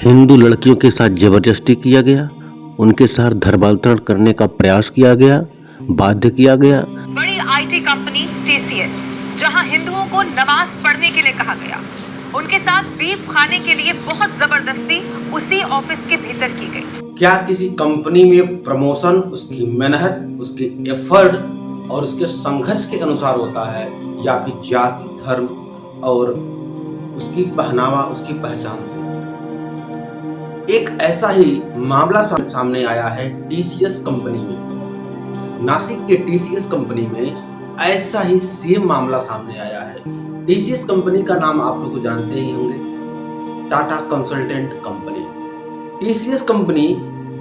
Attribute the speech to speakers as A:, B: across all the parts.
A: हिंदू लड़कियों के साथ जबरदस्ती किया गया, उनके साथ धर्मांतरण करने का प्रयास किया गया, बाध्य किया गया।
B: बड़ी आईटी कंपनी टीसीएस, जहां हिंदुओं को नमाज पढ़ने के लिए कहा गया, उनके साथ बीफ खाने के लिए बहुत जबरदस्ती उसी ऑफिस के भीतर की गई।
C: क्या किसी कंपनी में प्रमोशन उसकी मेहनत, उसके एफर्ट और उसके संघर्ष के अनुसार होता है, या फिर जाति, धर्म और उसकी पहनावा, उसकी पहचान से? एक ऐसा ही मामला सामने आया है टीसीएस कंपनी में। नासिक के टीसीएस कंपनी में ऐसा ही सेम मामला सामने आया है। टीसीएस कंपनी का नाम आप लोग जानते ही होंगे, Tata consultant company. TCS company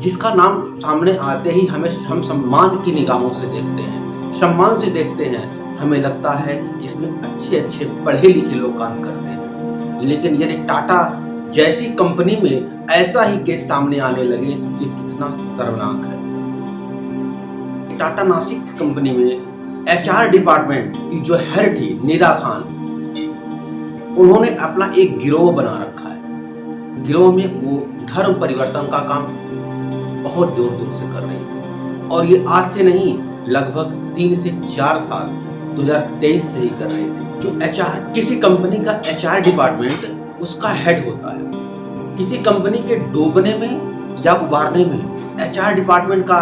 C: जिसका नाम सामने आते ही हम सम्मान की निगाहों से देखते हैं, सम्मान से देखते हैं। हमें लगता है कि इसमें अच्छे अच्छे पढ़े लिखे लोग काम करते हैं। लेकिन यदि टाटा जैसी कंपनी में ऐसा ही केस सामने आने लगे तो कितना शर्मनाक है। टाटा नासिक कंपनी में एचआर डिपार्टमेंट की जो हेड थी निदा खान, उन्होंने अपना एक गिरोह बना रखा है। गिरोह में वो धर्म परिवर्तन का काम बहुत जोर शोर से कर रही थी, और ये आज से नहीं, लगभग 3 से 4 साल 2023 से ही कर रही थी। जो एचआर, किसी कंपनी का एचआर डिपार्टमेंट उसका हेड होता है। किसी कंपनी के डूबने में या उबारने में एचआर डिपार्टमेंट का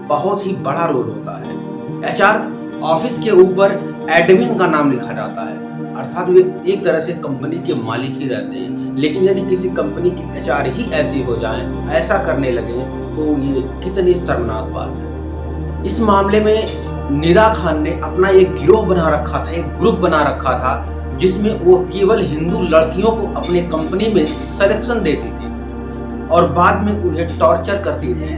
C: बहुत ही बड़ा रोल होता है। एचआर ऑफिस के ऊपर एडमिन का नाम लिखा जाता है, अर्थात वे एक तरह से कंपनी के मालिक ही रहते हैं। लेकिन यदि किसी कंपनी की एचआर ही ऐसी हो जाए, ऐसा करने लगे, तो ये कितनी शर्मनाक बात है। इस मामले में निदा खान ने अपना एक गिरोह बना रखा था, एक ग्रुप बना रखा था, जिसमें वो केवल हिंदू लड़कियों को अपने कंपनी में सिलेक्शन देती थी और बाद में उन्हें टॉर्चर करती थी।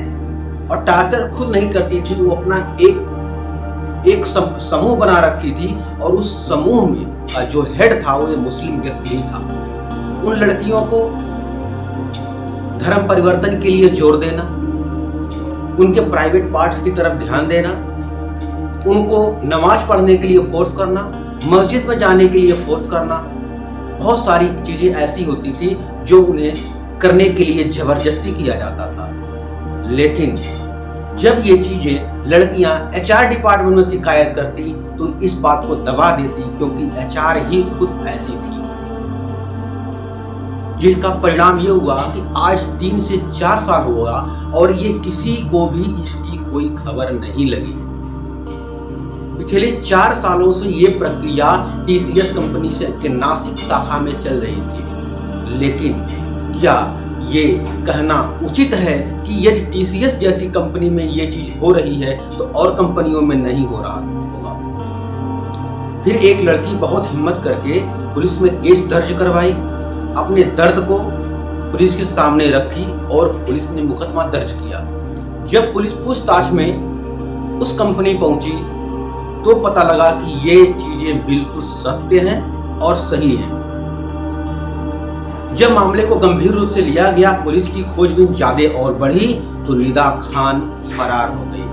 C: और टॉर्चर खुद नहीं करती थी, वो अपना एक समूह बना रखी थी, और उस समूह में जो हेड था वो एक मुस्लिम व्यक्ति ही था। उन लड़कियों को धर्म परिवर्तन के लिए जोर देना, उनके प्राइवेट पार्ट्स की तरफ ध्यान देना, उनको नमाज पढ़ने के लिए फोर्स करना, मस्जिद में जाने के लिए फोर्स करना, बहुत सारी चीजें ऐसी होती थी जो उन्हें करने के लिए जबरदस्ती किया जाता था। लेकिन जब ये चीजें लड़कियां एचआर डिपार्टमेंट में शिकायत करती तो इस बात को दबा देती, क्योंकि एचआर ही खुद ऐसी थी। जिसका परिणाम ये हुआ कि आज 3 से 4 साल हुआ और ये किसी को भी इसकी कोई खबर नहीं लगी। पिछले 4 सालों से ये प्रक्रिया टीसीएस कंपनी से के नासिक शाखा में चल रही थी। लेकिन क्या ये कहना उचित है कि यदि टीसीएस जैसी कंपनी में ये चीज हो रही है तो और कंपनियों में नहीं हो रहा होगा? फिर एक लड़की बहुत हिम्मत करके पुलिस में केस दर्ज करवाई, अपने दर्द को पुलिस के सामने रखी और पुलिस ने मुकदमा दर्ज किया। जब पुलिस पूछताछ में उस कंपनी पहुंची तो पता लगा कि ये चीजें बिल्कुल सत्य हैं और सही हैं। जब मामले को गंभीर रूप से लिया गया, पुलिस की खोजबीन ज्यादा और बढ़ी तो निदा खान फरार हो गई।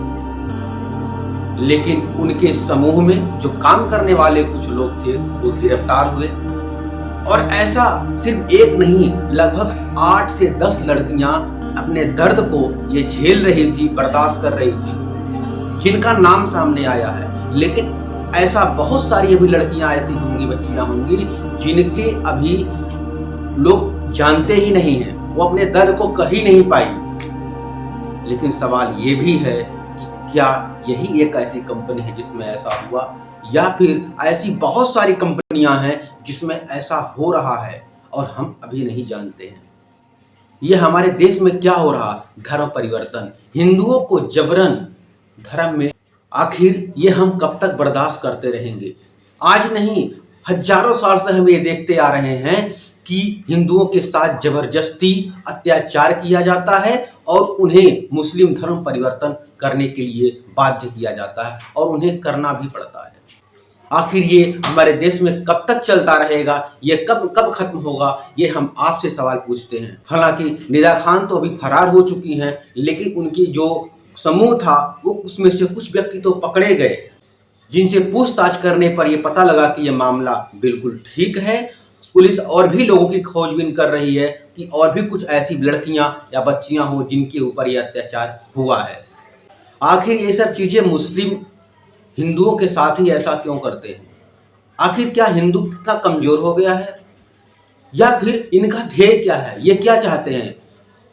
C: लेकिन उनके समूह में जो काम करने वाले कुछ लोग थे वो गिरफ्तार हुए, और ऐसा सिर्फ एक नहीं, लगभग 8 से 10 लड़कियां अपने दर्द को ये झेल रही थी, बर्दाश्त कर रही थी, जिनका नाम सामने आया है। लेकिन ऐसा बहुत सारी अभी लड़कियां ऐसी होंगी, बच्चियां होंगी, जिनके अभी लोग जानते ही नहीं हैं, वो अपने दर्द को कह ही नहीं पाई। लेकिन सवाल ये भी है कि क्या यही एक ऐसी कंपनी है जिसमें ऐसा हुआ, या फिर ऐसी बहुत सारी कंपनियां हैं जिसमें ऐसा हो रहा है और हम अभी नहीं जानते हैं। ये हमारे देश में क्या हो रहा, धर्म परिवर्तन, हिंदुओं को जबरन धर्म में, आखिर ये हम कब तक बर्दाश्त करते रहेंगे? आज नहीं, हजारों साल से हम ये देखते आ रहे हैं कि हिंदुओं के साथ जबरदस्ती अत्याचार किया जाता है और उन्हें मुस्लिम धर्म परिवर्तन करने के लिए बाध्य किया जाता है, और उन्हें करना भी पड़ता है। आखिर ये हमारे देश में कब तक चलता रहेगा, ये कब खत्म होगा, ये हम आपसे सवाल पूछते हैं। हालांकि निदा खान तो अभी फरार हो चुकी हैं, लेकिन उनकी जो समूह था वो उसमें से कुछ व्यक्ति तो पकड़े गए, जिनसे पूछताछ करने पर यह पता लगा कि यह मामला बिल्कुल ठीक है, पुलिस और भी लोगों की खोजबीन कर रही है कि और भी कुछ ऐसी लड़कियां या बच्चियां हो जिनके ऊपर यह अत्याचार हुआ है। आखिर ये सब चीज़ें मुस्लिम हिंदुओं के साथ ही ऐसा क्यों करते हैं? आखिर क्या हिंदू इतना कमज़ोर हो गया है, या फिर इनका ध्येय क्या है? ये क्या चाहते हैं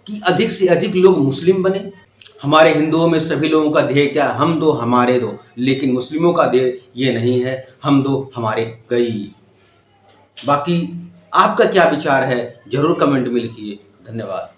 C: कि अधिक से अधिक लोग मुस्लिम बने? हमारे हिंदुओं में सभी लोगों का ध्येय क्या है? हम दो हमारे दो। लेकिन मुस्लिमों का ध्येय ये नहीं है, हम दो हमारे कई। बाकी आपका क्या विचार है, ज़रूर कमेंट में लिखिए। धन्यवाद।